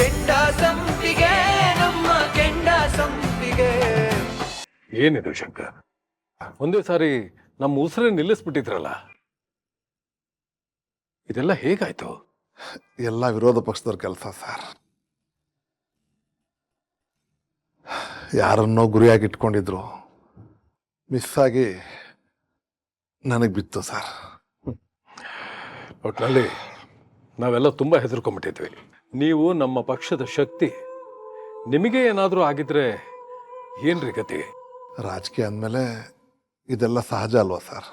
ಕೆಂಡ ಸಂಪಿಗೆ ನಮ್ಮ ಕೆಂಡ ಸಂಪಿಗೆ. ಏನಿದು ಶಂಕರ್, ಒಂದೇ ಸಾರಿ ನಮ್ಮ ಉಸಿರೇ ನಿಲ್ಲಿಸ್ಬಿಟ್ಟಿದ್ರಲ್ಲ, ಇದೆಲ್ಲ ಹೇಗಾಯ್ತು? ಎಲ್ಲ ವಿರೋಧ ಪಕ್ಷದವ್ರ ಕೆಲಸ ಸರ್. ಯಾರನ್ನೋ ಗುರಿಯಾಗಿ ಇಟ್ಕೊಂಡಿದ್ರು, ಮಿಸ್ ಆಗಿ ನನಗೆ ಬಿತ್ತು ಸರ್. ಒಟ್ಟಿನಲ್ಲಿ ನಾವೆಲ್ಲ ತುಂಬ ಹೆದರ್ಕೊಂಡ್ಬಿಟ್ಟಿದ್ವಿ. ನೀವು ನಮ್ಮ ಪಕ್ಷದ ಶಕ್ತಿ, ನಿಮಗೆ ಏನಾದರೂ ಆಗಿದ್ರೆ ಏನ್ರಿ ಗತಿ? ರಾಜಕೀಯ ಅಂದಮೇಲೆ ಇದೆಲ್ಲ ಸಹಜ ಅಲ್ವಾ ಸರ್?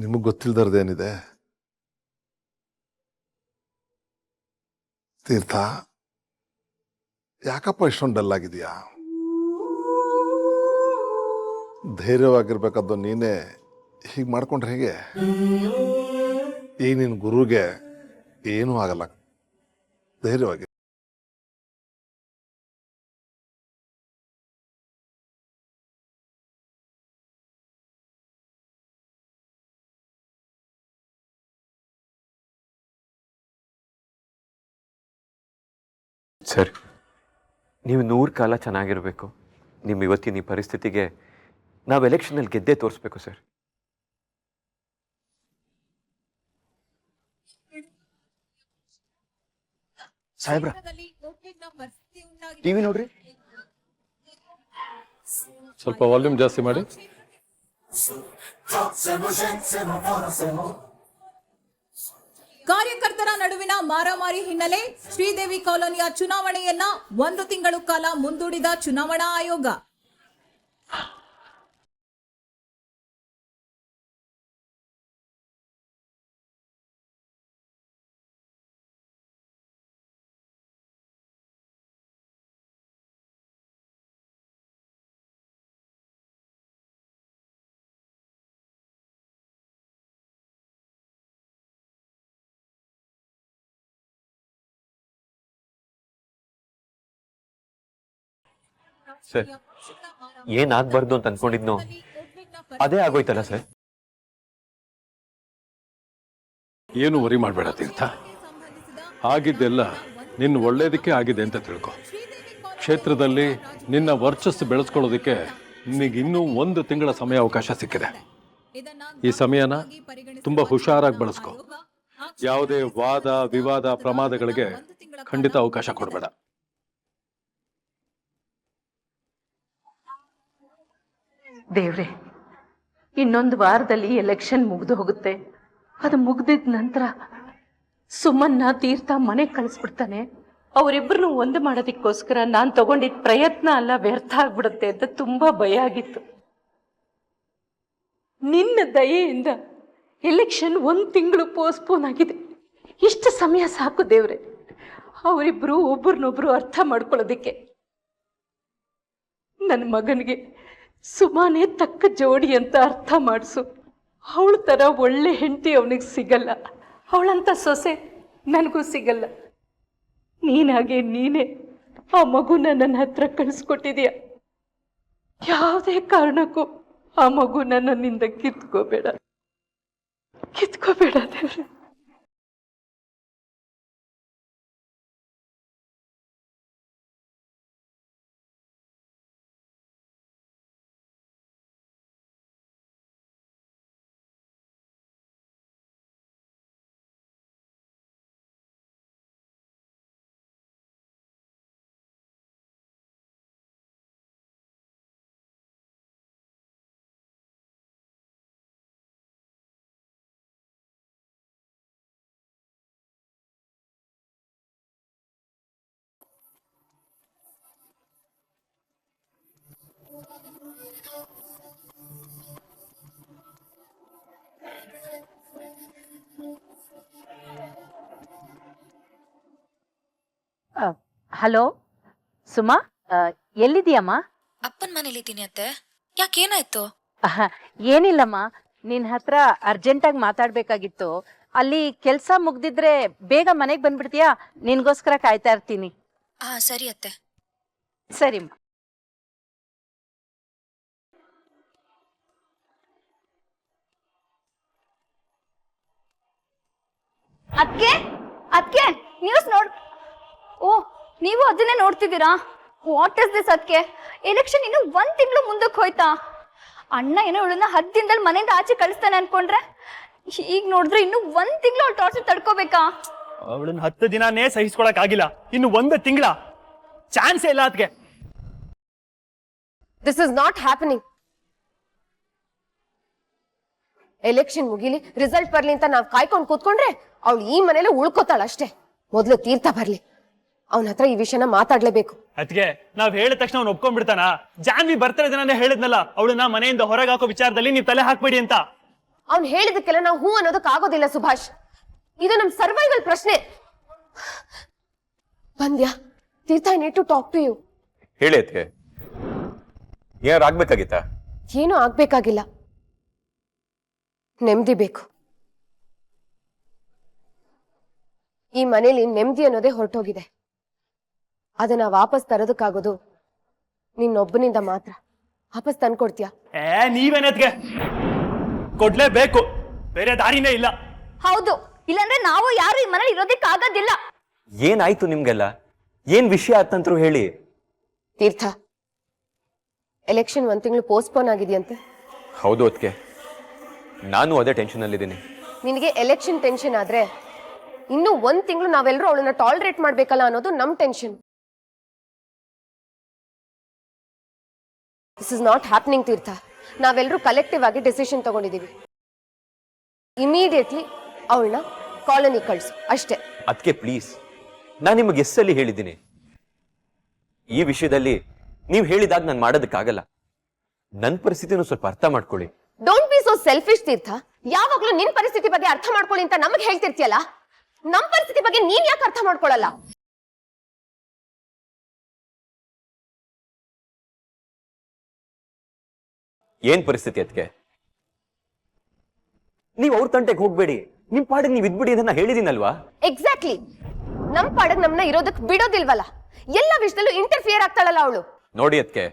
ನಿಮಗೆ ಗೊತ್ತಿಲ್ದರ್ದೇನಿದೆ? ತೀರ್ಥ, ಯಾಕಪ್ಪ ಇಷ್ಟೊಂದು ಡಲ್ ಆಗಿದೆಯಾ? ಧೈರ್ಯವಾಗಿರ್ಬೇಕಾದ್ದು ನೀನೇ ಹೀಗೆ ಮಾಡ್ಕೊಂಡ್ರೆ ಹೇಗೆ? ಈ ನಿನ್ನ ಗುರುಗೆ ಏನೂ ಆಗಲ್ಲ, ಧೈರ್ಯವಾಗಿ. ಸರ್, ನೀವು 100 ಕಾಲ ಚೆನ್ನಾಗಿರಬೇಕು. ನಿಮ್ಮ ಇವತ್ತಿನ ಈ ಪರಿಸ್ಥಿತಿಗೆ ನಾವು ಎಲೆಕ್ಷನಲ್ಲಿ ಗೆದ್ದೇ ತೋರಿಸ್ಬೇಕು ಸರ್. ಸಾಹೇಬ್ರ, ಟಿವಿ ನೋಡ್ರಿ. ಸ್ವಲ್ಪ ವಾಲ್ಯೂಮ್ ಜಾಸ್ತಿ ಮಾಡಿ. ಕಾರ್ಯಕರ್ತರ ನಡುವಿನ ಮಾರಾಮಾರಿ ಹಿನ್ನೆಲೆ ಶ್ರೀದೇವಿ ಕಾಲೋನಿಯ ಚುನಾವಣೆಯನ್ನ 1 ತಿಂಗಳು ಕಾಲ ಮುಂದೂಡಿದ ಚುನಾವಣಾ ಆಯೋಗ. ಸರ್, ಏನಾಗಬಾರ್ದು ಅಂತ ಅನ್ಕೊಂಡಿದ್ನೋ ಅದೇ ಆಗೋಯ್ತಲ್ಲ ಸರ್. ಏನು ವರಿ ಮಾಡಬೇಡ ತೀರ್ಥ, ಆಗಿದ್ದೆಲ್ಲ ನಿನ್ನ ಒಳ್ಳೇದಕ್ಕೆ ಆಗಿದೆ ಅಂತ ತಿಳ್ಕೊ. ಕ್ಷೇತ್ರದಲ್ಲಿ ನಿನ್ನ ವರ್ಚಸ್ಸು ಬೆಳೆಸ್ಕೊಳ್ಳೋದಕ್ಕೆ ನಿನಗೆ ಇನ್ನೂ 1 ತಿಂಗಳ ಸಮಯ ಅವಕಾಶ ಸಿಕ್ಕಿದೆ. ಈ ಸಮಯನ ತುಂಬಾ ಹುಷಾರಾಗಿ ಬಳಸ್ಕೊ. ಯಾವುದೇ ವಾದ ವಿವಾದ ಪ್ರಮಾದಗಳಿಗೆ ಖಂಡಿತ ಅವಕಾಶ ಕೊಡಬೇಡ. ದೇವ್ರೆ, ಇನ್ನೊಂದು ವಾರದಲ್ಲಿ ಎಲೆಕ್ಷನ್ ಮುಗಿದು ಹೋಗುತ್ತೆ. ಅದು ಮುಗ್ದಿದ ನಂತರ ಸುಮನ್ನ ತೀರ್ಥ ಮನೆಗೆ ಕಳಿಸ್ಬಿಡ್ತಾನೆ. ಅವರಿಬ್ಬರನ್ನು ಒಂದು ಮಾಡೋದಕ್ಕೋಸ್ಕರ ನಾನು ತಗೊಂಡಿದ್ದ ಪ್ರಯತ್ನ ಎಲ್ಲ ವ್ಯರ್ಥ ಆಗ್ಬಿಡುತ್ತೆ ಅಂತ ತುಂಬಾ ಭಯ ಆಗಿತ್ತು. ನಿನ್ನ ದಯೆಯಿಂದ ಎಲೆಕ್ಷನ್ 1 ತಿಂಗಳು ಪೋಸ್ಟ್ಪೋನ್ ಆಗಿದೆ. ಇಷ್ಟು ಸಮಯ ಸಾಕು ದೇವ್ರೆ, ಅವರಿಬ್ಬರು ಒಬ್ಬರನ್ನೊಬ್ರು ಅರ್ಥ ಮಾಡ್ಕೊಳ್ಳೋದಿಕ್ಕೆ. ನನ್ನ ಮಗನಿಗೆ ಸುಮಾನೇ ತಕ್ಕ ಜೋಡಿ ಅಂತ ಅರ್ಥ ಮಾಡಿಸು. ಅವಳ ಥರ ಒಳ್ಳೆ ಹೆಂಡತಿ ಅವನಿಗೆ ಸಿಗಲ್ಲ, ಅವಳಂತ ಸೊಸೆ ನನಗೂ ಸಿಗಲ್ಲ. ನೀನಾಗೆ ನೀನೇ ಆ ಮಗುನ ನನ್ನ ಹತ್ರ ಕಳಿಸ್ಕೊಟ್ಟಿದೀಯ. ಯಾವುದೇ ಕಾರಣಕ್ಕೂ ಆ ಮಗು ನನ್ನಿಂದ ಕಿತ್ಕೋಬೇಡ ದೇವ್ರೆ. ಹಲೋ ಸುಮಾ, ಎಲ್ಲಿದೀಯಮ್ಮ? ಅಪ್ಪನ ಮನೇಲಿದ್ದೀನಿ ಅತ್ತೆ. ಯಾಕೇನಾಯ್ತು? ಏನಿಲ್ಲಮ್ಮ, ನಿನ್ ಹತ್ರ ಅರ್ಜೆಂಟಾಗಿ ಮಾತಾಡ್ಬೇಕಾಗಿತ್ತು. ಅಲ್ಲಿ ಕೆಲ್ಸ ಮುಗ್ದಿದ್ರೆ ಬೇಗ ಮನೆಗೆ ಬಂದ್ಬಿಡ್ತೀಯಾ? ನಿನ್ಗೋಸ್ಕರ ಕಾಯ್ತಾ ಇರ್ತೀನಿ. ಸರಿ ಅತ್ತೆ. ಸರಿಮ್ಮ. ಅದ್ಕೆ ನ್ಯೂಸ್ ನೋಡ್. ಓ ನೀವು ಅದನ್ನೇ ನೋಡ್ತಿದ್ದೀರಾ? What is this? ಅದಕ್ಕೆ ಎಲೆಕ್ಷನ್ ಇನ್ನು 1 ತಿಂಗಳು ಮುಂದಕ್ಕೆ ಹೋಯ್ತಾ? ಅಣ್ಣ ಏನೋ ಇವಳನ್ನ 10 ದಿನದಲ್ಲಿ ಮನೆಯಿಂದ ಆಚೆ ಕಳಿಸ್ತಾನೆ ಅನ್ಕೊಂಡ್ರೆ ಈಗ ನೋಡಿದ್ರೆ ಇನ್ನು 1 ತಿಂಗಳು ಅವಳು ಟಾರ್ಚರ್ ತಡ್ಕೋಬೇಕಾ? ಅವಳನ್ನ 10 ದಿನಾನೇ ಸಹಿಸ್ಕೊಳಕ್ ಆಗಿಲ್ಲ, ಇನ್ನು 1 ತಿಂಗಳ ಚಾನ್ಸೇ ಇಲ್ಲ ಅದಕ್ಕೆ. This is not happening. Election ಮುಗಿಲಿ, ರಿಸಲ್ಟ್ ಬರ್ಲಿ ಅಂತ ನಾವ್ ಕಾಯ್ಕೊಂಡು ಕೂತ್ಕೊಂಡ್ರೆ ಅವಳು ಈ ಮನೇಲಿ ಉಳ್ಕೋತಾಳ ಅಷ್ಟೇ. ಮೊದ್ಲು ತೀರ್ಥ ಬರ್ಲಿ, ಅವನ ಹತ್ರ ಈ ವಿಷಯನ ಮಾತಾಡ್ಲೇಬೇಕು. ಅದಕ್ಕೆ ನಾವ್ ಹೇಳಿದ ತಕ್ಷಣ ಅವ್ನು ಒಪ್ಕೊಂಡ್ಬಿಡ್ತಾನ? ಜಾನ್ವಿ ಬರ್ತಾರೆ ದಿನಾನೇ ಹೇಳಿದ್ನಲ್ಲ ಅವಳನ್ನ ಮನೆಯಿಂದ ಹೊರಗೆ ಹಾಕೋ ವಿಚಾರದಲ್ಲಿ ನೀವ್ ತಲೆ ಹಾಕ್ಬೇಡಿ ಅಂತ. ಅವ್ನು ಹೇಳಿದಕ್ಕೆಲ್ಲ ನಾವು ಹೂ ಅನ್ನೋದಕ್ ಆಗೋದಿಲ್ಲ ಸುಭಾಷ್. ಇದು ನಮ್ ಸರ್ವೈವಲ್ ಪ್ರಶ್ನೆ. ಬಂದ್ಯಾ Theertha? I need to talk to you. ಹೇಳಿ ಅದಕ್ಕೆ, ಏನಾರು ಆಗ್ಬೇಕಾಗಿತ್ತ? ಏನೂ ಆಗ್ಬೇಕಾಗಿಲ್ಲ, ನೆಮ್ಮದಿ ಬೇಕು. ಈ ಮನೇಲಿ ನೆಮ್ಮದಿ ಅನ್ನೋದೇ ಹೊರಟೋಗಿದೆ. ಅದನ್ನ ವಾಪಸ್ ತರೋದಕ್ಕಾಗೋದು ನಿನ್ನೊಬ್ಬನಿಂದ ಮಾತ್ರ. ವಾಪಸ್ ತಂದ್ಕೊಡ್ತೀಯಾ? ನೀವೇನದ್ಗೆ ಕೊಡ್ಲೇಬೇಕು, ಬೇರೆ ದಾರಿನೇ ಇಲ್ಲ. ಹೌದು, ಇಲ್ಲಾಂದ್ರೆ ನಾವು ಯಾರು ಈ ಮನೇಲಿ ಇರೋದಕ್ಕೆ ಆಗೋದಿಲ್ಲ. ಏನಾಯ್ತು ನಿಮ್ಗೆಲ್ಲ? ಏನ್ ವಿಷಯ ಆತಂತ್ರು ಹೇಳಿ. ತೀರ್ಥ, ಎಲೆಕ್ಷನ್ 1 ತಿಂಗಳು ಪೋಸ್ಟ್ಪೋನ್ ಆಗಿದೆಯಂತೆ. ಹೌದು ಅದಕ್ಕೆ, ನಾನು ಅದೇ ಟೆನ್ಷನ್ ಅಲ್ಲಿದ್ದೀನಿ. ನಿನಗೆ ಎಲೆಕ್ಷನ್ ಟೆನ್ಷನ್ ಆದ್ರೆ ಇನ್ನು 1 ತಿಂಗಳು ನಾವೆಲ್ಲರೂ ಅವಳನ್ನ ಟಾಲರೇಟ್ ಮಾಡ್ಬೇಕಲ್ಲ ಅನ್ನೋದು ನಮ್ tension. This is not happening Theertha. ನಾವೆಲ್ಲರೂ ಕಲೆಕ್ಟಿವ್ ಆಗಿ ಡಿಸಿಷನ್ ತಗೊಂಡಿದೀವಿ. ಇಮಿಡಿಯೇಟ್ಲಿ ಅವಳನ್ನ ಕಾಲೋನಿ ಕಳ್ಸು ಅಷ್ಟೇ. ಅದಕ್ಕೆ ಪ್ಲೀಸ್, ನಾನು ನಿಮಗೆ ಎಸ್ಸಲ್ಲಿ ಹೇಳಿದ್ದೀನಿ, ಈ ವಿಷಯದಲ್ಲಿ ನೀವು ಹೇಳಿದಾಗ ನಾನು ಮಾಡೋದಕ್ಕಾಗಲ್ಲ. ನನ್ನ ಪರಿಸ್ಥಿತಿನೂ ಸ್ವಲ್ಪ ಅರ್ಥ ಮಾಡ್ಕೊಳ್ಳಿ. ಡೋಂಟ್ ಬಿ ಸೋ ಸೆಲ್ಫಿಶ್ ತೀರ್ಥ. ಯಾವಾಗ್ಲೂ ನಿನ್ ಪರಿಸ್ಥಿತಿ ಬಗ್ಗೆ ಅರ್ಥ ಮಾಡ್ಕೊಳ್ಳಿ ಅಂತ ನಮಗೆ ಹೇಳ್ತಿರ್ತೀಯಲ್ಲ, ನಮ್ ಪರಿಸ್ಥಿತಿ ಬಗ್ಗೆ ನೀನ್ ಯಾಕೆ ಅರ್ಥ ಮಾಡ್ಕೊಳ್ಳಲ್ಲ? ಏನ್ ಪರಿಸ್ಥಿತಿ ಅದಕ್ಕೆ? ನೀವು ಅವ್ರ ತಂಟೆಗೆ ಹೋಗ್ಬೇಡಿ, ನಿಮ್ ಪಾಡಿಗೆ ನೀವು ಇದ್ಬಿಡಿ ಅಂತ ನಾನು ಹೇಳಿದೀನಲ್ವಾ? ಎಕ್ಸಾಕ್ಟ್ಲಿ. ನಮ್ ಪಾಡಗ್ ನಮ್ನ ಇರೋದಕ್ ಬಿಡೋದಿಲ್ವಲ್ಲ. ಎಲ್ಲ ವಿಷಯದಲ್ಲೂ ಇಂಟರ್ಫಿಯರ್ ಆಗ್ತಾಳಲ್ಲ ಅವಳು. ನೋಡಿ ಅದಕ್ಕೆ,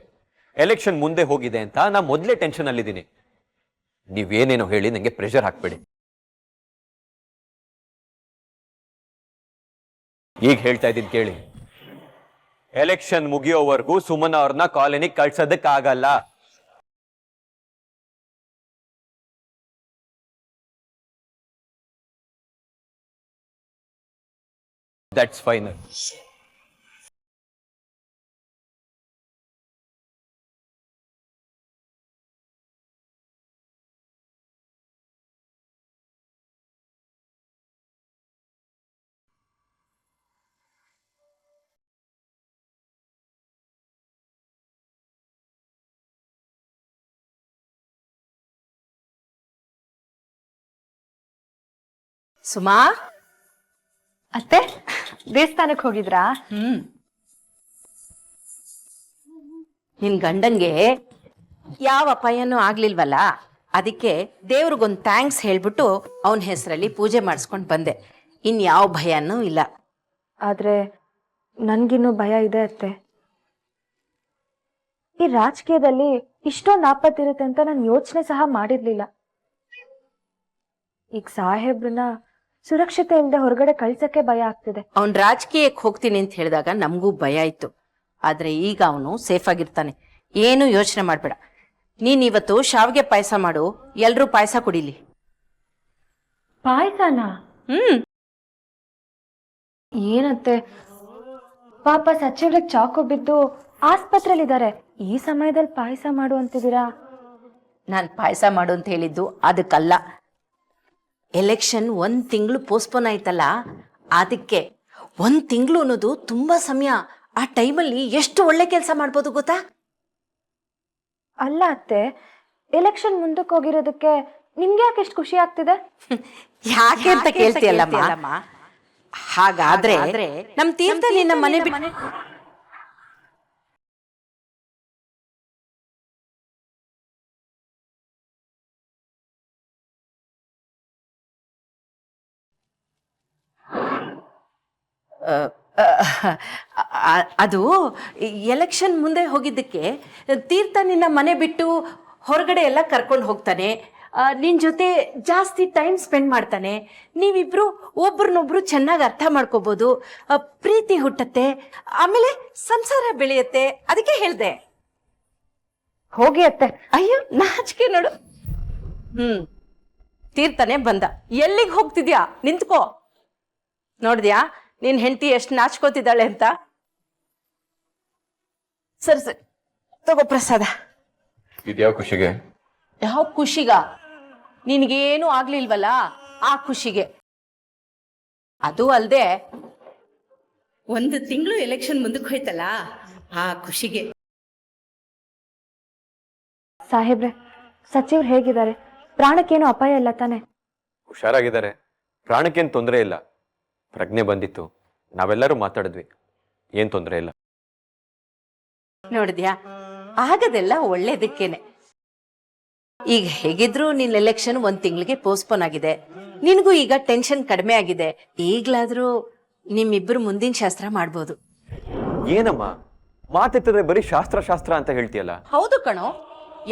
ಎಲೆಕ್ಷನ್ ಮುಂದೆ ಹೋಗಿದೆ ಅಂತ ನಾ ಮೊದಲೇ ಟೆನ್ಷನ್ ಅಲ್ಲಿದ್ದೀನಿ. ನೀವೇನೇನೋ ಹೇಳಿ ನಂಗೆ ಪ್ರೆಷರ್ ಹಾಕ್ಬೇಡಿ. ಈಗ ಹೇಳ್ತಾ ಇದ್ದೀನಿ ಕೇಳಿ, ಎಲೆಕ್ಷನ್ ಮುಗಿಯೋವರೆಗೂ ಸುಮನ್ ಅವ್ರನ್ನ ಕಾಲೋನಿಗೆ ಕಳ್ಸೋದಕ್ಕಾಗಲ್ಲ. That's final. ಸುಮಾ ಅತ್ತೆ, ದೇವಸ್ಥಾನಕ್ಕೆ ಹೋಗಿದ್ರಾ? ನಿನ್ ಗಂಡಂಗೆ ಯಾವ ಅಪಾಯನೂ ಆಗ್ಲಿಲ್ವಲ್ಲ, ಅದಕ್ಕೆ ದೇವ್ರಿಗೊಂದು ಥ್ಯಾಂಕ್ಸ್ ಹೇಳ್ಬಿಟ್ಟು ಅವನ ಹೆಸರಲ್ಲಿ ಪೂಜೆ ಮಾಡಿಸ್ಕೊಂಡು ಬಂದೆ. ಇನ್ಯಾವ ಭಯನೂ ಇಲ್ಲ. ಆದ್ರೆ ನನ್ಗಿನ್ನೂ ಭಯ ಇದೆ ಅತ್ತೆ. ಈ ರಾಜಕೀಯದಲ್ಲಿ ಇಷ್ಟೊಂದು ಆಪತ್ತಿರುತ್ತೆ ಅಂತ ನಾನು ಯೋಚನೆ ಸಹ ಮಾಡಿರ್ಲಿಲ್ಲ. ಈಗ ಸಾಹೇಬ್ರನ್ನ ಸುರಕ್ಷತೆ ಇಲ್ಲದೆ ಹೊರಗಡೆ ಕಳ್ಸಕ್ಕೆ ಭಯ ಆಗ್ತಿದೆ. ಅವನ್ ರಾಜಕೀಯಕ್ಕೆ ಹೋಗ್ತೀನಿ ಅಂತ ಹೇಳಿದಾಗ ನಮಗೂ ಭಯ ಇತ್ತು. ಆದ್ರೆ ಈಗ ಅವನು ಸೇಫ್ ಆಗಿರ್ತಾನೆ, ಏನು ಯೋಚನೆ ಮಾಡ್ಬೇಡ. ನೀನ್ ಇವತ್ತು ಶಾವಿಗೆ ಪಾಯಸ ಮಾಡು, ಎಲ್ರೂ ಪಾಯಸ ಕುಡಿಲಿ. ಪಾಯಸನ? ಏನತ್ತೆ, ಪಾಪ ಸಚಿವ್ರಿಗೆ ಚಾಕು ಬಿದ್ದು ಆಸ್ಪತ್ರೆಲಿದ್ದಾರೆ. ಈ ಸಮಯದಲ್ಲಿ ಪಾಯಸ ಮಾಡು ಅಂತಿದ್ದೀರಾ? ನಾನು ಪಾಯಸ ಮಾಡು ಅಂತ ಹೇಳಿದ್ದು ಅದಕ್ಕಲ್ಲ. ಎಲೆಕ್ಷನ್ 1 ತಿಂಗಳು ಪೋಸ್ಟ್ಪೋನ್ ಆಯ್ತಲ್ಲ, ಅದಕ್ಕೆ. 1 ತಿಂಗಳು ಅನ್ನೋದು ತುಂಬಾ ಸಮಯ. ಆ ಟೈಮಲ್ಲಿ ಎಷ್ಟು ಒಳ್ಳೆ ಕೆಲಸ ಮಾಡ್ಬೋದು ಗೊತ್ತಾ? ಅಲ್ಲ ಅತ್ತೆ, ಎಲೆಕ್ಷನ್ ಮುಂದಕ್ಕೆ ಹೋಗಿರೋದಕ್ಕೆ ನಿಮ್ಗೆ ಯಾಕೆ ಎಷ್ಟು ಖುಷಿ ಆಗ್ತಿದೆ? ಯಾಕೆ ಅಂತ ಕೇಳ್ತೀಯಲ್ಲಮ್ಮ. ಹಾಗಾದ್ರೆ ನಮ್ ತೀರ್ಥ ನಿನ್ನ ಮನೆ ಬಿಟ್ಟು ಅದು ಎಲೆಕ್ಷನ್ ಮುಂದೆ ಹೋಗಿದ್ದಕ್ಕೆ ತೀರ್ಥ ನಿನ್ನ ಮನೆ ಬಿಟ್ಟು ಹೊರಗಡೆ ಎಲ್ಲ ಕರ್ಕೊಂಡು ಹೋಗ್ತಾನೆ. ನಿನ್ ಜೊತೆ ಜಾಸ್ತಿ ಟೈಮ್ ಸ್ಪೆಂಡ್ ಮಾಡ್ತಾನೆ. ನೀವಿಬ್ರು ಒಬ್ರನ್ನೊಬ್ರು ಚೆನ್ನಾಗಿ ಅರ್ಥ ಮಾಡ್ಕೋಬಹುದು, ಪ್ರೀತಿ ಹುಟ್ಟತ್ತೆ, ಆಮೇಲೆ ಸಂಸಾರ ಬೆಳೆಯತ್ತೆ. ಅದಕ್ಕೆ ಹೇಳ್ದೆ. ಹೋಗಿ ಅತ್ತೆ. ಅಯ್ಯೋ ನಾಚಿಕೆ ನೋಡು. ತೀರ್ಥನೆ ಬಂದ. ಎಲ್ಲಿಗೆ ಹೋಗ್ತಿದ್ಯಾ? ನಿಂತ್ಕೋ. ನೋಡ್ದ್ಯಾ ನಿನ್ ಹೆಂಡತಿ ಎಷ್ಟು ನಾಚ್ಕೋತಿದ್ದಾಳೆ ಅಂತ? ಸರಿ ಸರಿ ತಗೋ ಪ್ರಸಾದ. ಇದ್ಯಾವ ಖುಷಿಗೆ? ಯಾವ ಖುಷಿಗ? ನಿನ್ಗೇನು ಆಗ್ಲಿಲ್ವಲ್ಲ ಆ ಖುಷಿಗೆ. ಅದು ಅಲ್ದೆ 1 ತಿಂಗಳು ಎಲೆಕ್ಷನ್ ಮುಂದಕ್ಕೆ ಹೋಯ್ತಲ್ಲ ಆ ಖುಷಿಗೆ. ಸಾಹೇಬ್ರೆ, ಸಚಿವ್ರು ಹೇಗಿದ್ದಾರೆ? ಪ್ರಾಣಕ್ಕೇನು ಅಪಾಯ ಇಲ್ಲ ತಾನೆ? ಹುಷಾರಾಗಿದ್ದಾರೆ, ಪ್ರಾಣಕ್ಕೇನು ತೊಂದರೆ ಇಲ್ಲ. ಪ್ರಜ್ಞೆ ಬಂದಿತ್ತು, ನಾವೆಲ್ಲರೂ ಮಾತಾಡಿದ್ವಿ, ಏನ್ ತೊಂದರೆ ಇಲ್ಲ. ನೋಡಿದ್ಯಾ, ಆಗದೆಲ್ಲ ಒಳ್ಳೇದಕ್ಕೇನೆ. ಈಗ ಹೇಗಿದ್ರು ನಿನ್ ಎಲೆಕ್ಷನ್ 1 ತಿಂಗಳಿಗೆ ಪೋಸ್ಟ್ಪೋನ್ ಆಗಿದೆ. ನಿನಗೂ ಈಗ ಟೆನ್ಷನ್ ಕಡಿಮೆ ಆಗಿದೆ. ಈಗ್ಲಾದ್ರೂ ನಿಮ್ಮಿಬ್ರು ಮುಂದಿನ ಶಾಸ್ತ್ರ ಮಾಡ್ಬೋದು. ಏನಮ್ಮ ಮಾತೆತ್ತಿದ್ರೆ ಬರೀ ಶಾಸ್ತ್ರ ಶಾಸ್ತ್ರ ಅಂತ ಹೇಳ್ತೀಯಲ್ಲ? ಹೌದು ಕಣೋ,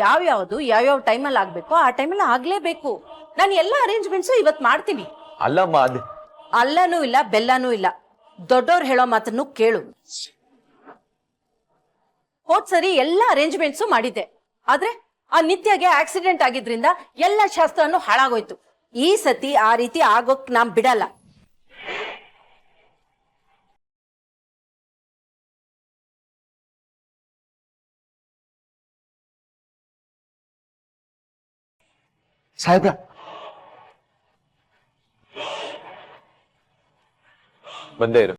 ಯಾವ್ಯಾವ ಟೈಮಲ್ಲಿ ಆಗ್ಬೇಕೋ ಆ ಟೈಮಲ್ಲಿ ಆಗ್ಲೇಬೇಕು. ನಾನು ಎಲ್ಲ ಅರೇಂಜ್ಮೆಂಟ್ಸು ಇವತ್ ಮಾಡ್ತೀನಿ. ಅಲ್ಲಮ್ಮ, ಅಲ್ಲನೂ ಇಲ್ಲ ಬೆಲ್ಲನೂ ಇಲ್ಲ. ದೊಡ್ಡೋರ್ ಹೇಳೋ ಮಾತನ್ನು ಕೇಳು. ಹೋದ್ ಸರಿ ಎಲ್ಲ ಅರೇಂಜ್ಮೆಂಟ್ಸು ಮಾಡಿದ್ದೆ, ಆದ್ರೆ ಆ ನಿತ್ಯಗೆ ಆಕ್ಸಿಡೆಂಟ್ ಆಗಿದ್ರಿಂದ ಎಲ್ಲ ಶಾಸ್ತ್ರನೂ ಹಾಳಾಗೋಯ್ತು. ಈ ಸತಿ ಆ ರೀತಿ ಆಗೋಕ್ ನಾನ್ ಬಿಡಲ್ಲ. ಸಾಹೇಬ್ರ, ಬಂದೇ ಇರು.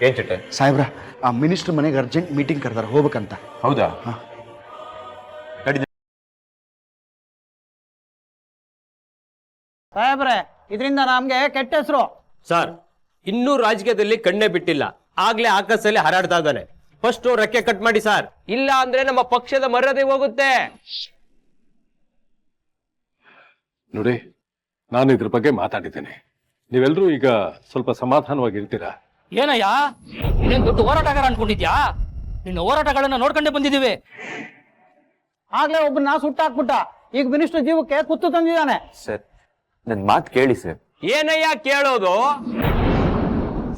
ಏನ್ ಚಿಟ್ಟೆ? ಸಾಹೇಬ್ರ, ಆ ಮಿನಿಸ್ಟರ್ ಮನೆಗೆ ಅರ್ಜೆಂಟ್ ಮೀಟಿಂಗ್ ಕರೆದಾರ, ಹೋಗ್ಬೇಕಂತ. ಹೌದಾ? ಸಾಹೇಬ್ರೆ, ಇದರಿಂದ ನಮ್ಗೆ ಕೆಟ್ಟ ಹೆಸರು. ಸರ್, ಇನ್ನೂ ರಾಜಕೀಯದಲ್ಲಿ ಕಣ್ಣೇ ಬಿಟ್ಟಿಲ್ಲ, ಆಗ್ಲೇ ಆಕಾಶದಲ್ಲಿ ಹಾರಾಡ್ತಾ ಇದ್ದಾನೆ. ಫಸ್ಟ್ ರೆಕ್ಕೆ ಕಟ್ ಮಾಡಿ ಸರ್, ಇಲ್ಲ ಅಂದ್ರೆ ನಮ್ಮ ಪಕ್ಷದ ಮರ್ಯಾದೆ ಹೋಗುತ್ತೆ. ನೋಡಿ, ನಾನು ಇದ್ರ ಬಗ್ಗೆ ಮಾತಾಡಿದ್ದೇನೆ. ನೀವೆಲ್ಲರೂ ಈಗ ಸ್ವಲ್ಪ ಸಮಾಧಾನವಾಗಿರ್ತೀರಾ? ಏನಯ್ಯ, ನೀನ್ ದೊಡ್ಡ ಹೋರಾಟಗಾರ ಅನ್ಕೊಂಡಿದ್ಯಾ? ನಿನ್ನ ಹೋರಾಟಗಳನ್ನ ನೋಡ್ಕೊಂಡೇ ಬಂದಿದ್ದೀವಿ. ಆಗ್ಲೇ ಒಬ್ಬನ ಸುಟ್ಟಾಕ್ಬಿಟ್ಟ, ಈಗ ಮಿನಿಸ್ಟರ್ ಜೀವಕ್ಕೆ ಕುತ್ತು ತಂದಿದ್ದಾನೆ. ಸರ್, ನನ್ ಮಾತು ಕೇಳಿ ಸರ್. ಏನಯ್ಯ ಕೇಳೋದು?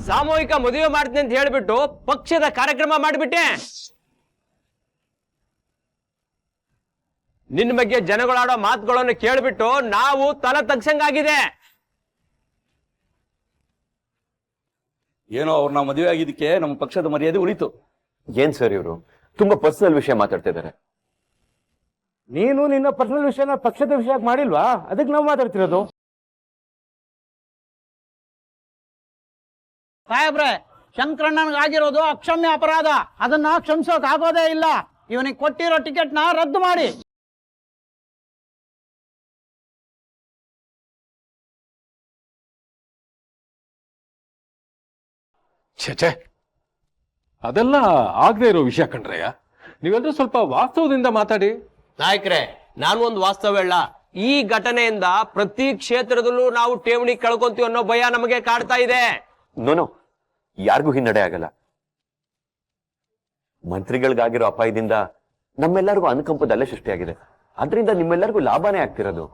ಸಾಮೂಹಿಕ ಮದುವೆ ಮಾಡ್ತೀನಿ ಅಂತ ಹೇಳ್ಬಿಟ್ಟು ಪಕ್ಷದ ಕಾರ್ಯಕ್ರಮ ಮಾಡಿಬಿಟ್ಟೆ. ನಿನ್ನ ಬಗ್ಗೆ ಜನಗಳಾಡೋ ಮಾತುಗಳನ್ನು ಕೇಳ್ಬಿಟ್ಟು ನಾವು ತಲೆ ತಗ್ಸಂಗಾಗಿದೆ. ಏನೋ ಅವ್ರನ್ನ ಮದುವೆ ಆಗಿದ್ದಕ್ಕೆ ನಮ್ಮ ಪಕ್ಷದ ಮರ್ಯಾದೆ ಉಳಿತು. ಏನ್ ಸರ್ ಇವರು ತುಂಬಾ ಪರ್ಸನಲ್ ವಿಷಯ ಮಾತಾಡ್ತಾ ಇದ್ದಾರೆ. ನೀನು ನಿನ್ನ ಪರ್ಸನಲ್ ವಿಷಯನ ಪಕ್ಷದ ವಿಷಯ ಮಾಡಿಲ್ವಾ? ಅದಕ್ಕೆ ನಾವು ಮಾತಾಡ್ತಿರೋದು. ಸಾಹೇಬ್ರೆ, ಶಂಕರಣ್ಣನಿಗಾಗಿರೋದು ಅಕ್ಷಮ್ಯ ಅಪರಾಧ. ಅದನ್ನ ಕ್ಷಮಿಸೋಕ್ ಆಗೋದೇ ಇಲ್ಲ. ಇವನಿಗೆ ಕೊಟ್ಟಿರೋ ಟಿಕೆಟ್ನ ರದ್ದು ಮಾಡಿ. ಛೇ, ಅದೆಲ್ಲ ಆಗದೆ ಇರೋ ವಿಷಯ ಕಣ್ರಯ್ಯ. ನೀವೆಲ್ಲರೂ ಸ್ವಲ್ಪ ವಾಸ್ತವದಿಂದ ಮಾತಾಡಿ. ನಾಯಕರೇ, ನಾನು ಒಂದು ವಾಸ್ತವ ಹೇಳ. ಈ ಘಟನೆಯಿಂದ ಪ್ರತಿ ಕ್ಷೇತ್ರದಲ್ಲೂ ನಾವು ಠೇವಣಿ ಕಳ್ಕೊಂತೀವಿ ಅನ್ನೋ ಭಯ ನಮಗೆ ಕಾಡ್ತಾ ಇದೆ. ನೋನು ಯಾರಿಗೂ ಹಿನ್ನಡೆ ಆಗಲ್ಲ. ಮಂತ್ರಿಗಳಿಗಾಗಿರೋ ಅಪಾಯದಿಂದ ನಮ್ಮೆಲ್ಲರಿಗೂ ಅನುಕಂಪದ ಅಲೆ ಸೃಷ್ಟಿಯಾಗಿದೆ. ಅದರಿಂದ ನಿಮ್ಮೆಲ್ಲರಿಗೂ ಲಾಭನೇ ಆಗ್ತಿರೋದು.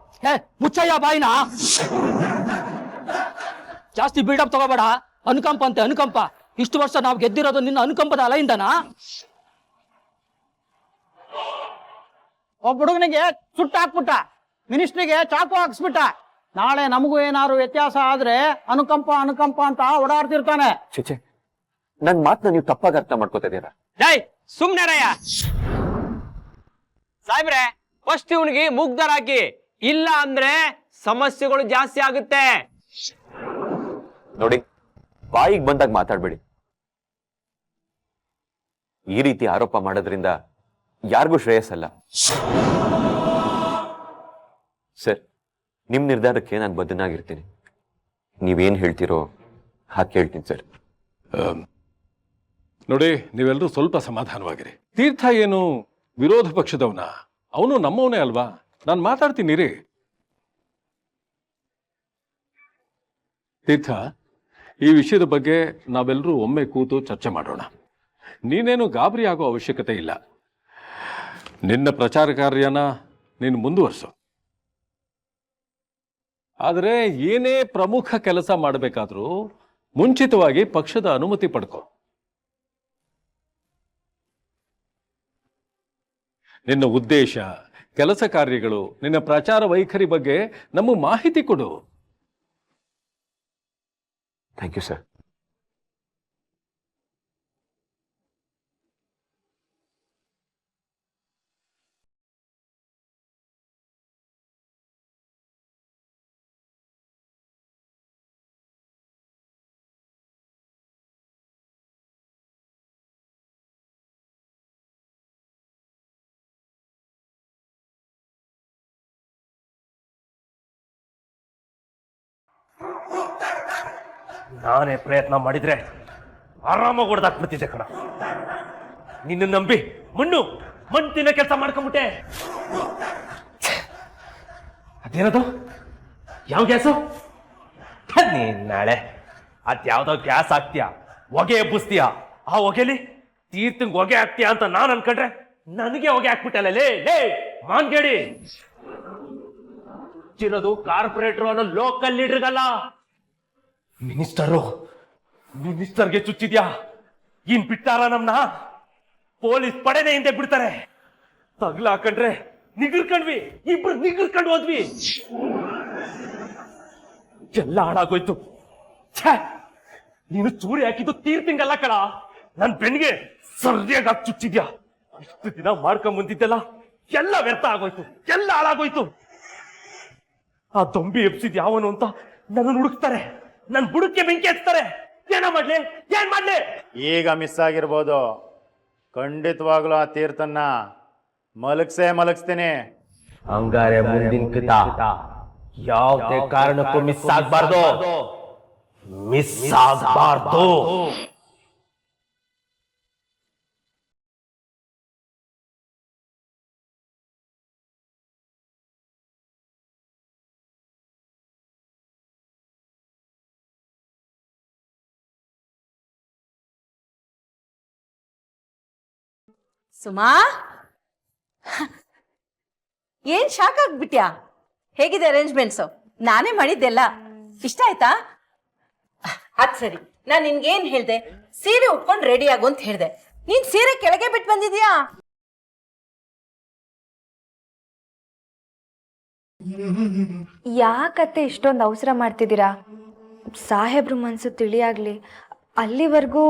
ಮುಚ್ಚಯ್ಯ ಬಾಯಿನ. ಜಾಸ್ತಿ ಬಿಲ್ಡಪ್ ತಗೋಬೇಡ. ಅನುಕಂಪ ಅಂತೆ ಅನುಕಂಪ. ಇಷ್ಟು ವರ್ಷ ನಾವು ಗೆದ್ದಿರೋದು ನಿನ್ನ ಅನುಕಂಪದ ಅಲೆಯಿಂದನಾ? ಒಬ್ಬ ಹುಡುಗನಿಗೆ ಸುಟ್ಟಾಕ್ಬಿಟ್ಟ, ಮಿನಿಸ್ಟ್ರಿಗೆ ಚಾಕು ಹಾಕ್ಸ್ಬಿಟ್ಟ. ನಾಳೆ ನಮಗೂ ಏನಾದ್ರು ವ್ಯತ್ಯಾಸ ಆದ್ರೆ ಅನುಕಂಪ ಅನುಕಂಪ ಅಂತ ಓಡಾಡ್ತಿರ್ತಾನೆ. ಚೇಚೆ, ನನ್ ಮಾತನ್ನ ನೀವು ತಪ್ಪಾಗಿ ಅರ್ಥ ಮಾಡ್ಕೋತಾ ಇದೀರಾ. ಸುಮ್ನೆ ರಯ್ಯ ಸಾಹೇಬ್ರೆ, ಫಸ್ಟ್ ಇವನಿಗೆ ಮುಗ್ಧರ್ ಹಾಕಿ, ಇಲ್ಲ ಅಂದ್ರೆ ಸಮಸ್ಯೆಗಳು ಜಾಸ್ತಿ ಆಗುತ್ತೆ. ನೋಡಿ, ಬಾಯಿಗೆ ಬಂದಾಗ ಮಾತಾಡ್ಬೇಡಿ. ಈ ರೀತಿ ಆರೋಪ ಮಾಡೋದ್ರಿಂದ ಯಾರಿಗೂ ಶ್ರೇಯಸ್ಸಲ್ಲ. ಸರ್, ನಿಮ್ ನಿರ್ಧಾರಕ್ಕೆ ನಾನು ಬದ್ಧನಾಗಿರ್ತೀನಿ. ನೀವೇನ್ ಹೇಳ್ತೀರೋ ಹಾಗೆ ಕೇಳ್ತೀನಿ ಸರ್. ನೋಡಿ, ನೀವೆಲ್ಲರೂ ಸ್ವಲ್ಪ ಸಮಾಧಾನವಾಗಿರಿ. ತೀರ್ಥ ಏನು ವಿರೋಧ ಪಕ್ಷದವನ? ಅವನು ನಮ್ಮವನೇ ಅಲ್ವಾ? ನಾನು ಮಾತಾಡ್ತೀನಿ ರೀ. ತೀರ್ಥ, ಈ ವಿಷಯದ ಬಗ್ಗೆ ನಾವೆಲ್ಲರೂ ಒಮ್ಮೆ ಕೂತು ಚರ್ಚೆ ಮಾಡೋಣ. ನೀನೇನು ಗಾಬರಿ ಆಗೋ ಅವಶ್ಯಕತೆ ಇಲ್ಲ. ನಿನ್ನ ಪ್ರಚಾರ ಕಾರ್ಯನ ನೀನು ಮುಂದುವರಿಸು. ಆದರೆ ಏನೇ ಪ್ರಮುಖ ಕೆಲಸ ಮಾಡಬೇಕಾದ್ರೂ ಮುಂಚಿತವಾಗಿ ಪಕ್ಷದ ಅನುಮತಿ ಪಡ್ಕೊ. ನಿನ್ನ ಉದ್ದೇಶ, ಕೆಲಸ ಕಾರ್ಯಗಳು, ನಿನ್ನ ಪ್ರಚಾರ ವೈಖರಿ ಬಗ್ಗೆ ನಮಗೆ ಮಾಹಿತಿ ಕೊಡು. Thank you sir. ನಾನೇ ಪ್ರಯತ್ನ ಮಾಡಿದ್ರೆ ಆರಾಮಾಗಿ ಹೊಡೆದಾಕ್ಬಿಡ್ತಿದ್ದೆ ಕಣ. ನಿನ್ನ ನಂಬಿ ಮಣ್ಣು ತಿನ್ನೋ ಕೆಲಸ ಮಾಡ್ಕೊಂಬಿಟ್ಟೆ. ಅದೇನದು? ಯಾವ ಗ್ಯಾಸು? ನೀನ್ ನಾಳೆ ಅದ್ಯಾವ್ದೋ ಗ್ಯಾಸ್ ಹಾಕ್ತೀಯ, ಹೊಗೆ ಎಬ್ಬಿಸ್ತೀಯ. ಆ ಹೊಗೆಲಿ ತೀರ್ಥಂಗ್ ಹೊಗೆ ಹಾಕ್ತೀಯ ಅಂತ ನಾನು ಅನ್ಕೊಂಡ್ರೆ ನನಗೆ ಹೊಗೆ ಹಾಕ್ಬಿಟ್ಟಲ್ಲ. ಲೇ ಲೇ ಮಾನ್ಗೇಡಿ, ಚಿರೋದು ಕಾರ್ಪೊರೇಟ್ರು ಅನ್ನೋ ಲೋಕಲ್ ಲೀಡರ್ಗಲ್ಲ, ಮಿನಿಸ್ಟರ್ಗೆ ಚುಚ್ಚಿದ್ಯಾ. ಇನ್ ಬಿಟ್ಟಾರ ನಮ್ನ ಪೊಲೀಸ್ ಪಡೆನೆ ಹಿಂದೆ ಬಿಡ್ತಾರೆ. ತಗ್ಲ ಹಾಕೊಂಡ್ರೆ ನಿಗಿರ್ಕೊಂಡ್ವಿ, ಇಬ್ರು ನಿಗಿರ್ಕೊಂಡು ಹೋದ್ವಿ. ಎಲ್ಲ ಹಾಳಾಗೋಯ್ತು. ನೀನು ಚೂರಿ ಹಾಕಿದ್ದು ತೀರ್ಥಂಗಲ್ಲ ಕಣ, ನನ್ ಬೆನ್ನಿಗೆ ಸರಿಯಾಗಿ ಹಾಕಿ ಚುಚ್ಚಿದ್ಯಾ. ಇಷ್ಟು ದಿನ ಮಾಡ್ಕೊಂಡ್ ಬಂದಿದ್ದೆಲ್ಲ ಎಲ್ಲ ವ್ಯರ್ಥ ಆಗೋಯ್ತು, ಎಲ್ಲ ಹಾಳಾಗೋಯ್ತು. ಆ ದೊಂಬಿ ಎಬ್ಸಿದ್ ಯಾವನು ಅಂತ ನನ್ನ ಹುಡುಕ್ತಾರೆ, ನನ್ ಬುಡಕ್ಕೆ ಬೆಂಕಿ ಹಚ್ತಾರೆ. ಏನ ಮಾಡ್ಲಿ, ಏನ್ ಮಾಡ್ಲಿ? ಈಗ ಮಿಸ್ ಆಗಿರ್ಬೋದು, ಖಂಡಿತವಾಗ್ಲೂ ಆ ತೀರ್ಥನ್ನ ಮಲಗಿಸ್ತೀನಿ. ಹಂಗಾರೆ ಮುಂದಿನ ಕಿತ ಯಾವುದೇ ಕಾರಣಕ್ಕೂ ಮಿಸ್ ಆಗ್ಬಾರ್ದು, ಮಿಸ್ ಆಗ್ಬಾರ್ದು. ಸುಮಾ, ಏನ್ ಶಾಕ್ ಆಗ್ಬಿಟ್ಯಾ? ಹೇಗಿದೆ ಅರೇಂಜ್ಮೆಂಟ್ಸು? ನಾನೇ ಮಾಡಿದ್ದೆಲ್ಲ ಇಷ್ಟ ಆಯ್ತಾ? ಅದ್ ಸರಿ, ನಾನ್ ನಿನ್ಗೇನ್ ಹೇಳ್ದೆ? ಸೀರೆ ಉಟ್ಕೊಂಡು ರೆಡಿ ಆಗು ಅಂತ ಹೇಳ್ದೆ. ನೀನ್ ಸೀರೆ ಕೆಳಗೆ ಬಿಟ್ಟು ಬಂದಿದ್ಯಾ? ಯಾಕತ್ತೆ ಇಷ್ಟೊಂದು ಅವಸರ ಮಾಡ್ತಿದ್ದೀರಾ? ಸಾಹೇಬ್ರು ಮನ್ಸು ತಿಳಿಯಾಗ್ಲಿ ಅಲ್ಲಿವರೆಗೂ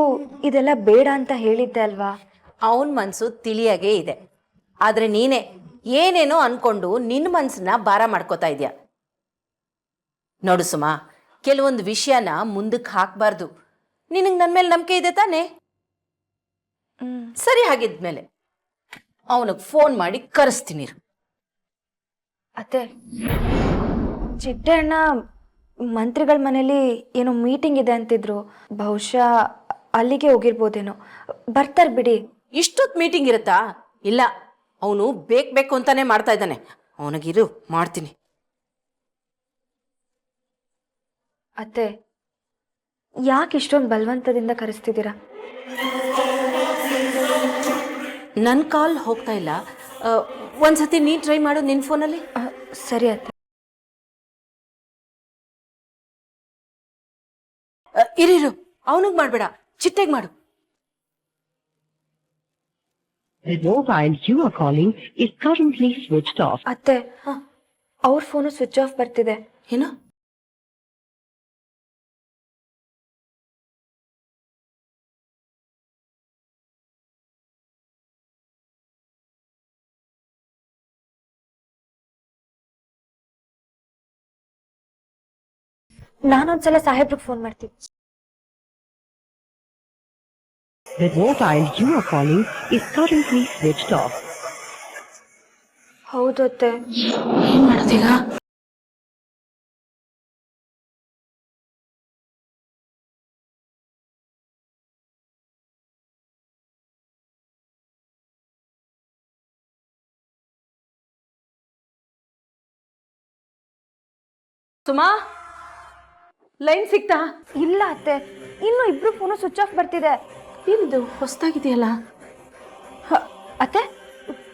ಇದೆಲ್ಲ ಬೇಡ ಅಂತ ಹೇಳಿದ್ದೆ ಅಲ್ವಾ? ಅವನ್ ಮನ್ಸು ತಿಳಿಯಾಗೇ ಇದೆ, ಆದ್ರೆ ನೀನೇ ಏನೇನೋ ಅನ್ಕೊಂಡು ನಿನ್ನ ಮನ್ಸನ್ನ ಭಾರ ಮಾಡ್ಕೋತಾ ಇದ್ಯಾ. ನೋಡು ಸುಮಾ, ಕೆಲವೊಂದು ವಿಷಯನ ಮುಂದಕ್ಕೆ ಹಾಕ್ಬಾರ್ದು. ನಿನಗೆ ನನ್ನ ಮೇಲೆ ನಂಬಿಕೆ ಇದೆ ತಾನೇ? ಸರಿ, ಹಾಗಿದ್ಮೇಲೆ ಅವನಿಗೆ ಫೋನ್ ಮಾಡಿ ಕರೆಸ್ತೀನಿ. ಅತ್ತೆ, ಚಿಟ್ಟಣ್ಣ ಮಂತ್ರಿಗಳ ಮನೇಲಿ ಏನೋ ಮೀಟಿಂಗ್ ಇದೆ ಅಂತಿದ್ರು, ಬಹುಶಃ ಅಲ್ಲಿಗೆ ಹೋಗಿರ್ಬೋದೇನೋ. ಬರ್ತಾರೆ ಬಿಡಿ. ಇಷ್ಟೊತ್ತು ಮೀಟಿಂಗ್ ಇರುತ್ತಾ? ಇಲ್ಲ, ಅವನು ಬೇಕು ಅಂತಾನೆ ಮಾಡ್ತಾ ಇದ್ದಾನೆ. ಅವನಿಗಿರು, ಮಾಡ್ತೀನಿ. ಅತ್ತೆ, ಯಾಕೆ ಇಷ್ಟೊಂದು ಬಲವಂತದಿಂದ ಕರೆಸ್ತಿದ್ದೀರಾ? ನನ್ನ ಕಾಲ್ ಹೋಗ್ತಾ ಇಲ್ಲ, ಒಂದ್ಸತಿ ನೀ ಟ್ರೈ ಮಾಡು ನಿನ್ನ ಫೋನಲ್ಲಿ. ಸರಿ ಅತ್ತೆ. ಇರಿರು, ಅವನಿಗೆ ಮಾಡಬೇಡ, ಚಿಟ್ಟೆಗೆ ಮಾಡು. ಅತ್ತೆ, ಅವ್ರ ಫೋನು ಸ್ವಿಚ್ ಆಫ್ ಬರ್ತಿದೆ. ಏನು? ನಾನೊಂದ್ಸಲ ಸಾಹೇಬ್ರಿಗೆ ಫೋನ್ ಮಾಡ್ತೀನಿ. ಹೌದು ಅತ್ತೆ. ಏನ್ ಮಾಡೋದೀಗ? ಸುಮಾ, ಲೈನ್ ಸಿಕ್ತಾ? ಇಲ್ಲ ಅತ್ತೆ, ಇನ್ನು ಇಬ್ರು ಫೋನು ಸ್ವಿಚ್ ಆಫ್ ಬರ್ತಿದೆ. ಏನಿದು ಹೊಸ್ದಾಗಿದೆಯಲ್ಲ? ಅತ್ತೆ,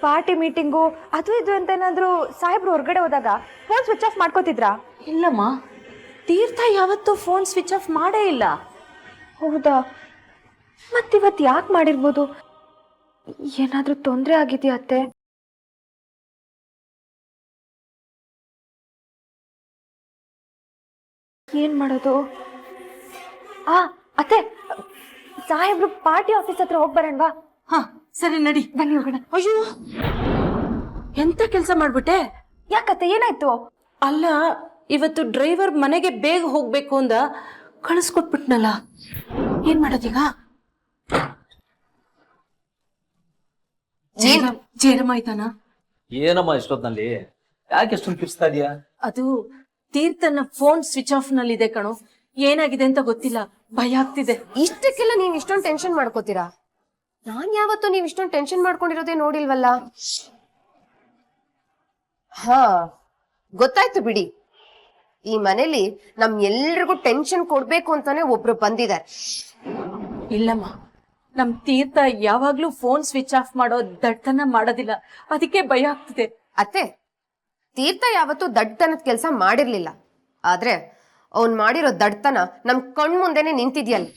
ಪಾರ್ಟಿ ಮೀಟಿಂಗು ಅದು ಇದು ಅಂತ ಏನಾದರೂ ಸಾಹೇಬ್ರು ಹೊರಗಡೆ ಹೋದಾಗ ಫೋನ್ ಸ್ವಿಚ್ ಆಫ್ ಮಾಡ್ಕೋತಿದ್ರಾ? ಇಲ್ಲಮ್ಮ, ತೀರ್ಥ ಯಾವತ್ತೂ ಫೋನ್ ಸ್ವಿಚ್ ಆಫ್ ಮಾಡೇ ಇಲ್ಲ. ಹೌದಾ? ಮತ್ತಿವತ್ತು ಯಾಕೆ ಮಾಡಿರ್ಬೋದು? ಏನಾದರೂ ತೊಂದರೆ ಆಗಿದೆಯಾ ಅತ್ತೆ? ಏನ್ ಮಾಡೋದು? ಅತ್ತೆ, ಸಾಹೇಬ್ರು ಪಾರ್ಟಿ ಆಫೀಸ್ ಹತ್ರ ಹೋಗಿ ಬರೋಣವಾ? ಹಾ ಸರಿ, ನಡಿ. ಬನ್ನಿ ಹೋಗೋಣ. ಅಯ್ಯೋ, ಎಂತ ಕೆಲಸ ಮಾಡ್ಬಿಟ್ಟೆ? ಯಾಕತ್ತೆ, ಏನಾಯ್ತು? ಅಲ್ಲ, ಇವತ್ತು ಡ್ರೈವರ್ ಮನೆಗೆ ಬೇಗ ಹೋಗ್ಬೇಕು ಅಂದ, ಕಳಿಸ್ಕೊಟ್ಬಿಟ್ನಲ್ಲ. ಏನ್ ಮಾಡೋದೀಗ? ಜೇರಮ್ಮ ಆಯ್ತಾನ? ಏನಮ್ಮ ಇಷ್ಟೊತ್ನಲ್ಲಿ ಯಾಕೆ ಎಷ್ಟೊಂದು ಕಿರ್ಸ್ತಾ ಇದೀಯಾ? ಅದು ತೀರ್ಥನ ಫೋನ್ ಸ್ವಿಚ್ ಆಫ್ ನಲ್ಲಿದೆ ಕಣೋ. ಏನಾಗಿದೆ ಅಂತ ಗೊತ್ತಿಲ್ಲ, ಭಯ ಆಗ್ತಿದೆ. ಇಷ್ಟಕ್ಕೆಲ್ಲ ನೀವ್ ಇಷ್ಟೊಂದು ಟೆನ್ಷನ್ ಮಾಡ್ಕೋತೀರಾ? ನಾನ್ ಯಾವತ್ತೂ ನೀವ್ ಇಷ್ಟೊಂದು ಟೆನ್ಷನ್ ಮಾಡ್ಕೊಂಡಿರೋದೇ ನೋಡಿಲ್ವಲ್ಲ. ಹಾ, ಗೊತ್ತಾಯ್ತು ಬಿಡಿ. ಈ ಮನೇಲಿ ನಮ್ ಎಲ್ರಿಗೂ ಟೆನ್ಷನ್ ಕೊಡ್ಬೇಕು ಅಂತಾನೆ ಒಬ್ರು ಬಂದಿದ್ದಾರೆ. ಇಲ್ಲಮ್ಮ, ನಮ್ ತೀರ್ಥ ಯಾವಾಗ್ಲೂ ಫೋನ್ ಸ್ವಿಚ್ ಆಫ್ ಮಾಡೋ ದಡ್ತನ ಮಾಡೋದಿಲ್ಲ, ಅದಕ್ಕೆ ಭಯ ಆಗ್ತಿದೆ. ಅತ್ತೆ, ತೀರ್ಥ ಯಾವತ್ತೂ ದಡ್ತನದ ಕೆಲಸ ಮಾಡಿರ್ಲಿಲ್ಲ. ಆದ್ರೆ ಅವ್ನ್ ಮಾಡಿರೋ ದಡ್ತನ ನಮ್ ಕಣ್ ಮುಂದೆನೆ ನಿಂತಿದ್ಯಲ್ಲ,